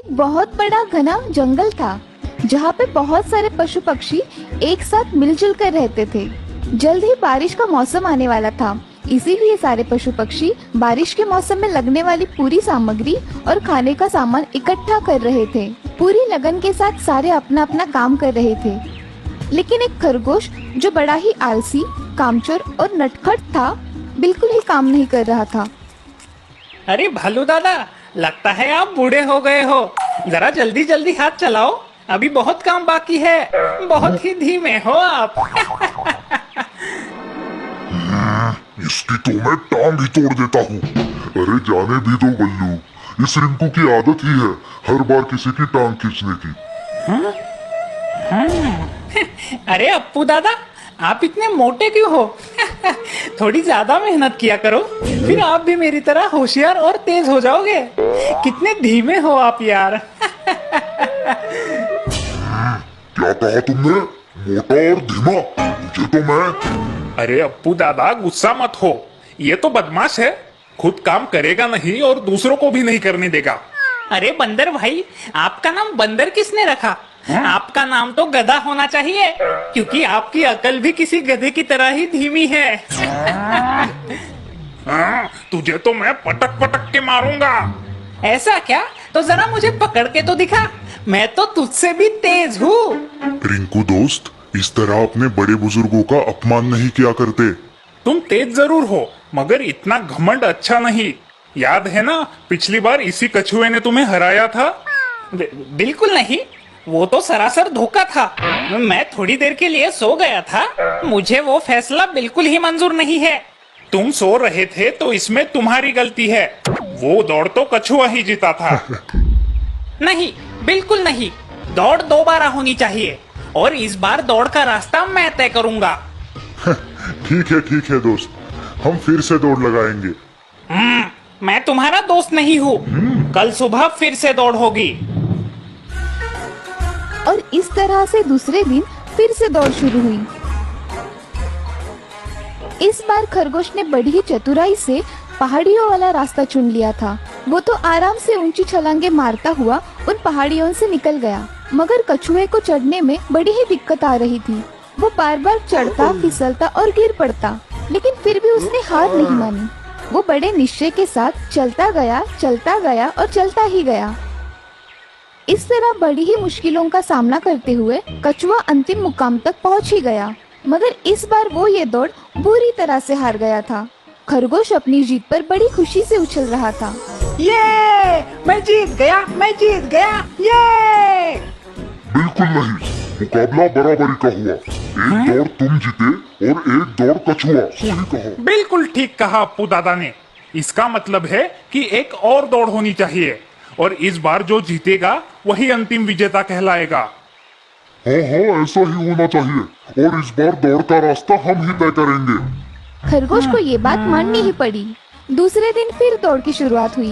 एक बहुत बड़ा घना जंगल था जहाँ पे बहुत सारे पशु पक्षी एक साथ मिलजुल कर रहते थे। जल्द ही बारिश का मौसम आने वाला था, इसीलिए सारे पशु पक्षी बारिश के मौसम में लगने वाली पूरी सामग्री और खाने का सामान इकट्ठा कर रहे थे। पूरी लगन के साथ सारे अपना अपना काम कर रहे थे, लेकिन एक खरगोश जो बड़ा ही आलसी, कामचोर और नटखट था, बिल्कुल ही काम नहीं कर रहा था। अरे भालू दादा, लगता है आप बूढ़े हो गए हो। जरा जल्दी जल्दी हाथ चलाओ, अभी बहुत काम बाकी है। बहुत ही धीमे हो आप। इसकी तो मैं टांग ही तोड़ देता हूँ। अरे जाने भी दो बल्लू, इस रिंकू की आदत ही है हर बार किसी की टांग खींचने की। अरे अप्पू दादा, आप इतने मोटे क्यों हो? थोड़ी ज्यादा मेहनत किया करो, फिर आप भी मेरी तरह होशियार और तेज हो जाओगे। कितने धीमे हो आप यार। क्या कहा तुमने? मोटा और धीमा? मुझे तो मैं। अरे अप्पू दादा, गुस्सा मत हो। ये तो बदमाश है, खुद काम करेगा नहीं और दूसरों को भी नहीं करने देगा। अरे बंदर भाई, आपका नाम बंदर किसने रखा? आपका नाम तो गधा होना चाहिए, क्योंकि आपकी अकल भी किसी गधे की तरह ही धीमी है। तुझे तो मैं पटक पटक के मारूंगा। ऐसा क्या? तो जरा मुझे पकड़ के तो दिखा, मैं तो तुझसे भी तेज हूँ। रिंकू दोस्त, इस तरह अपने बड़े बुजुर्गों का अपमान नहीं किया करते। तुम तेज जरूर हो, मगर इतना घमंड अच्छा नहीं। याद है ना, पिछली बार इसी कछुए ने तुम्हें हराया था। बिल्कुल नहीं, वो तो सरासर धोखा था। मैं थोड़ी देर के लिए सो गया था, मुझे वो फैसला बिल्कुल ही मंजूर नहीं है। तुम सो रहे थे तो इसमें तुम्हारी गलती है। वो दौड़ तो कछुआ ही जीता था। नहीं, बिल्कुल नहीं। दौड़ दोबारा होनी चाहिए, और इस बार दौड़ का रास्ता मैं तय करूंगा। ठीक है दोस्त, हम फिर से दौड़ लगाएंगे। मैं तुम्हारा दोस्त नहीं हूँ। कल सुबह फिर से दौड़ होगी। और इस तरह से दूसरे दिन फिर से दौड़ शुरू हुई। इस बार खरगोश ने बड़ी ही चतुराई से पहाड़ियों वाला रास्ता चुन लिया था। वो तो आराम से ऊंची छलांगे मारता हुआ उन पहाड़ियों से निकल गया, मगर कछुए को चढ़ने में बड़ी ही दिक्कत आ रही थी। वो बार बार चढ़ता, फिसलता और गिर पड़ता, लेकिन फिर भी उसने हार नहीं मानी। वो बड़े निश्चय के साथ चलता गया और चलता ही गया। इस तरह बड़ी ही मुश्किलों का सामना करते हुए कछुआ अंतिम मुकाम तक पहुंच ही गया, मगर इस बार वो ये दौड़ बुरी तरह से हार गया था। खरगोश अपनी जीत पर बड़ी खुशी से उछल रहा था। ये मैं जीत गया ये। बिल्कुल नहीं, मुकाबला बराबरी का हुआ। एक दौड़ तुम जीते और एक दौड़ कछुआ। सही कहा। बिल्कुल ठीक कहा अप्पू दादा ने। इसका मतलब है कि एक और दौड़ होनी चाहिए, और इस बार जो जीतेगा वही अंतिम विजेता कहलाएगा। हाँ, ऐसा ही होना चाहिए, और इस बार दौड़ का रास्ता हम ही तय करेंगे। खरगोश को ये बात माननी ही पड़ी। दूसरे दिन फिर दौड़ की शुरुआत हुई।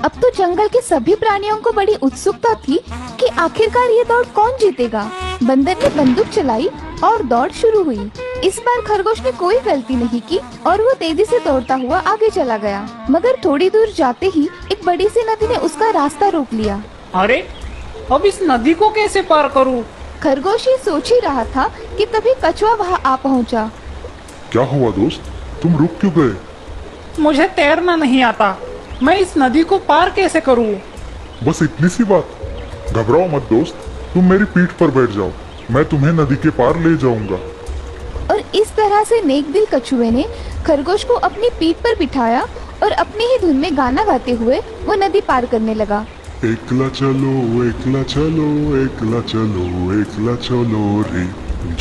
अब तो जंगल के सभी प्राणियों को बड़ी उत्सुकता थी कि आखिरकार ये दौड़ कौन जीतेगा। बंदर ने बंदूक चलाई और दौड़ शुरू हुई। इस बार खरगोश ने कोई गलती नहीं की और वो तेजी से दौड़ता हुआ आगे चला गया, मगर थोड़ी दूर जाते ही एक बड़ी सी नदी ने उसका रास्ता रोक लिया। अरे, अब इस नदी को कैसे पार करूं? खरगोश ये सोच ही रहा था कि तभी कछुआ वहां आ पहुंचा। क्या हुआ दोस्त, तुम रुक क्यों गए? मुझे तैरना नहीं आता, मैं इस नदी को पार कैसे करूं? बस इतनी सी बात। घबराओ मत दोस्त, तुम मेरी पीठ पर बैठ जाओ, मैं तुम्हें नदी के पार ले जाऊंगा। और इस तरह से नेकदिल कछुए ने खरगोश को अपनी पीठ पर बिठाया और अपनी ही धुन में गाना गाते हुए वो नदी पार करने लगा। एकला चलो एकला चलो एकला चलो एकला चलो रे,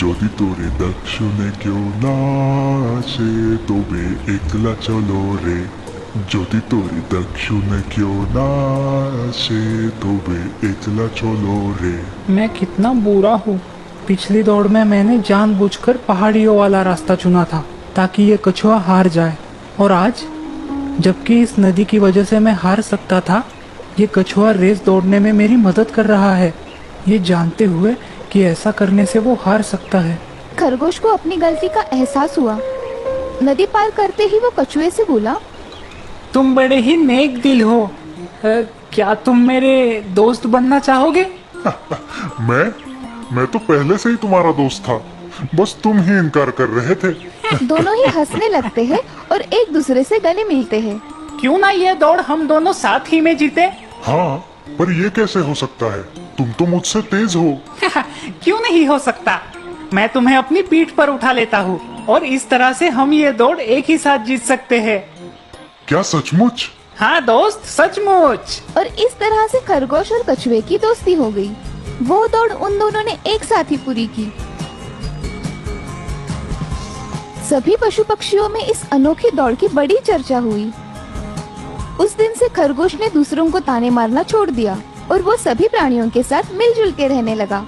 যদি তোরে দক্ষিণে কেউ না আসে তবে একলা চলো রে, যদি তোরে দক্ষিণে কেউ না আসে তবে একলা চলো রে। मैं कितना बुरा हूँ। पिछली दौड़ में मैंने जानबूझकर पहाड़ियों वाला रास्ता चुना था ताकि ये कछुआ हार जाए, और आज जबकि इस नदी की वजह से मैं हार सकता था, ये कछुआ रेस दौड़ने में मेरी मदद कर रहा है, ये जानते हुए कि ऐसा करने से वो हार सकता है। खरगोश को अपनी गलती का एहसास हुआ। नदी पार करते ही वो कछुए से बोला, तुम बड़े ही नेक दिल हो। क्या तुम मेरे दोस्त बनना चाहोगे? मैं तो पहले से ही तुम्हारा दोस्त था, बस तुम ही इनकार कर रहे थे। दोनों ही हंसने लगते हैं और एक दूसरे से गले मिलते हैं। क्यों ना ये दौड़ हम दोनों साथ ही में जीते? हाँ, पर ये कैसे हो सकता है? तुम तो मुझसे तेज हो। क्यों नहीं हो सकता? मैं तुम्हें अपनी पीठ पर उठा लेता हूँ और इस तरह से हम ये दौड़ एक ही साथ जीत सकते हैं। क्या सचमुच? हाँ दोस्त, सचमुच। और इस तरह से खरगोश और कछुए की दोस्ती हो गई। वो दौड़ उन दोनों ने एक साथ ही पूरी की। सभी पशु पक्षियों में इस अनोखी दौड़ की बड़ी चर्चा हुई। उस दिन से खरगोश ने दूसरों को ताने मारना छोड़ दिया और वो सभी प्राणियों के साथ मिलजुल के रहने लगा।